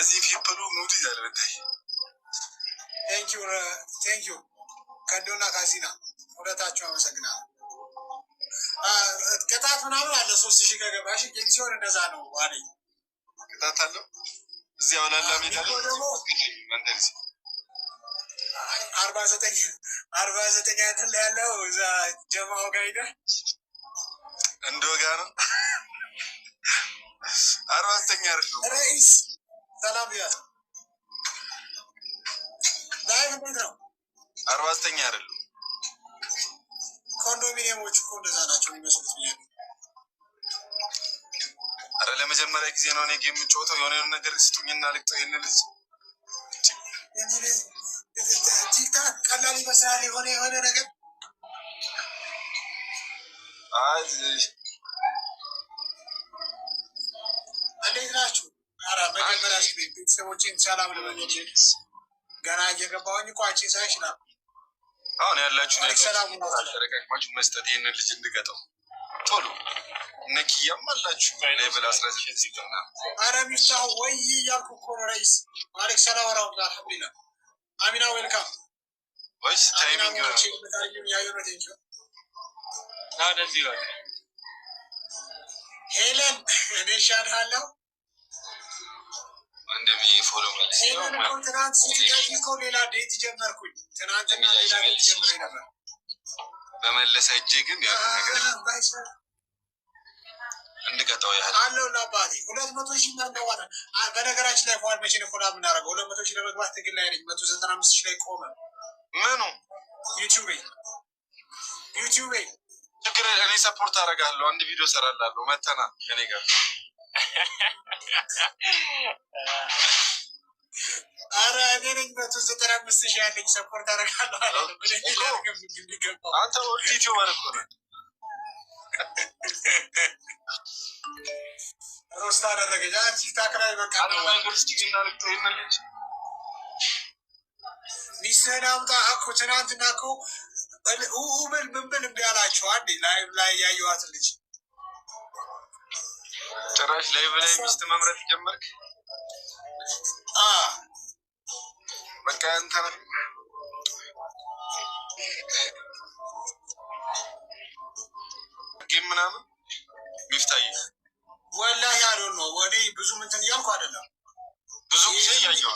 እዚህ ፒፕሉ ሙድ ይዛል። በታይ ቴንኪዩ ከዶና ካሲና ሁለታችሁ አመሰግናለሁ። ቅጣት ምናምን አለ 3000 ከገባሽ ጌም ሲሆን እንደዛ ነው አለኝ። ቅጣት አለው እዚህ አውላላ ሜዳ ደግሞ 49 ያክል ያለው እዛ ጀማው ጋር ሄደ እንደወጋ ነው 49 አይደለም ረኢስ ሰላም ያ ዳይ ምን ነው 49 አይደለም። ኮንዶሚኒየሞች እኮ እንደዛ ናቸው የሚመስሉት ብዬ ነው። አረ ለመጀመሪያ ጊዜ ነው እኔ ጌም የምጫወተው። የሆነ ነገር ስጡኝና ልቅጠው ይሄን ልጅ ቲክታክ ቀላል ይመስላል። የሆነ ነገር እንዴት ናችሁ? ኧረ መጀመሪያ ቤተሰቦቼን ሰላም ልበሎች። ገና እየገባሁኝ እኮ አንቺን ሳይሽ ነው። አሁን ያላችሁ ተረጋግማችሁ መስጠት ይህንን ልጅ እንድገጠው ቶሎ ነኪያም አላችሁ ሌቭል 16 ና አረ ሚስታው ወይ እያልኩ እኮ ነው። ረይስ ማለክ ሰላም ወራውላ አልሐምዱሊላህ አሚና ዌልካም ወይስ ታይሚንግ ነው ታደዚህ ነው ሄለን እኔ ሻልሃለሁ እንደሚ ፎሎ ማለት ሄለን ኮንትራክት ሲያጂኮ ሌላ ዴት ጀመርኩኝ ትናንትና ሌላ ዴት ጀመረ ነበር በመለሰ እጄ ግን ያ ነገር እንድቀጣው ያህል አለው ለአባቴ 200,000 እናንተዋና በነገራችን ላይ ፏል መቼ ነው ፎላ የምናደርገው 200,000 ለመግባት ትግል ላይ ነኝ 195,000 ላይ ቆመ ምኑ ዩቲዩብ ችግር እኔ ሰፖርት አደርጋለሁ አንድ ቪዲዮ ሰራላለሁ መተና ከኔ ጋር አረ እኔ ነኝ 195,000 ያለኝ ሰፖርት አደርጋለሁ አለ አንተ ወዲ ዩቲዩበር እኮ ነህ ሮስታ አደረገኝ ቲክታክ ላይ በቃ ነው ዩኒቨርሲቲና ልትይመልጭ ሚስህን አምጣ እኮ ትናንትና እኮ ኡብል ብንብል እምቢ አላችሁ አንዴ ላይቭ ላይ ያየኋት ልጅ ጭራሽ ላይቭ ላይ ሚስት መምረጥ ጀመርክ በቃ አንተ ጌም ምናምን ሚፍታይ ወላሂ ያለው ነው ወኔ ብዙ ምንትን እያልኩ አይደለም ብዙ ጊዜ እያየሁ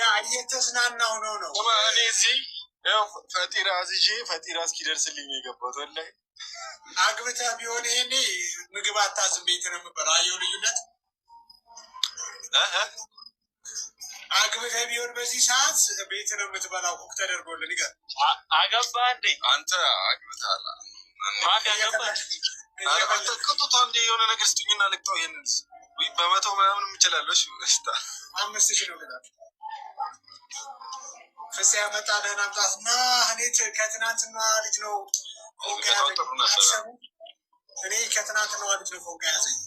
ያ እየተዝናናሁ ነው እኔ እዚህ ያው ፈጢራ አዝዤ ፈጢራ እስኪደርስልኝ የገባሁት ወላሂ አግብተህ ቢሆን ይሄኔ ምግብ አታዝም ቤት ነው የምበላው አየሁ ልዩነት አግብተህ ቢሆን በዚህ ሰዓት ቤት ነው የምትበላው ኩክ ተደርጎልህ ይገር አገባህ እንዴ አንተ አግብተሃል ማን ያገባህ አንተ ቅጡት አንዴ የሆነ ነገር ስጡኝና ልቅጠው ይሄንን ወይ በመቶ ምናምን የምችላለሽ እስታ 5,000 ነው ገና ፍፄ ያመጣልህን አምጣትና እኔ ከትናንትና ልጅ ነው እኔ ከትናንትና ልጅ ነው ፎቅ ያዘኝ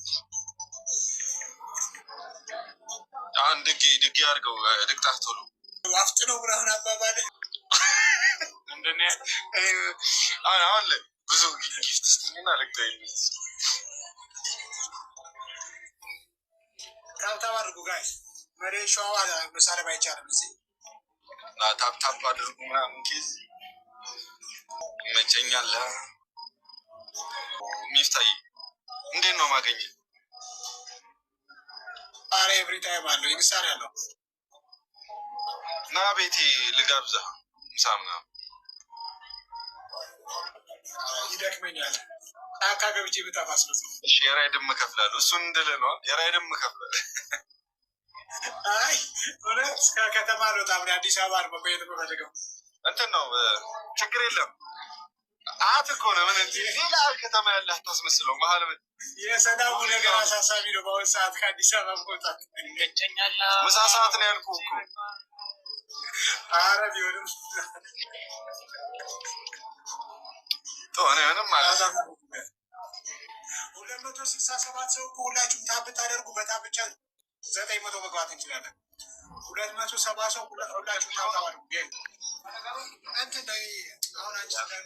አንድ ድጌ አድርገው ልቅጣት ቶሎ አፍጥነው ብለህን አባባል እንደኔ አሁን ብዙ ጊፍት ስጡኝና ልቅጠው ይሄንን ታፕታፕ አድርጉ ጋይስ መሬት ሸዋ መሳሪያ አይቻልም እዚህ ታፕታፕ አድርጉ ምናምን ኬዝ ይመቸኛል ሚፍታይ እንዴት ነው ማገኘት አረ ኤቭሪ ታይም አለው ይንሳር ያለው ና ቤቴ ልጋብዛ ምሳምና ይደክመኛል አካ ገብቼ ብታፋስ ነው እሺ የራይድም እከፍላለሁ እሱን እንደለ ነው የራይድም እከፍላለሁ አይ ወረስ ከከተማ ነው ታምሪ አዲስ አበባ ነው በቆየት በፈልገው እንትን ነው ችግር የለም እኮ ነው ምን ሌላ ከተማ ያለ አታስመስለው መሀል የሰላሙ ነገር አሳሳቢ ነው በአሁን ሰዓት ከአዲስ አበባ መውጣት ይገኛል ምሳ ሰዓት ነው ያልኩህ እኮ አረ ቢሆንም ጦኔ ምንም ማለት 267 ሰው ሁላችሁም ታብት አደርጉ በጣም ብቻ 900 መግባት እንችላለን 270 ሰው ሁላችሁም ታብታዋል ግን እንትን አሁን አንቺ ጋር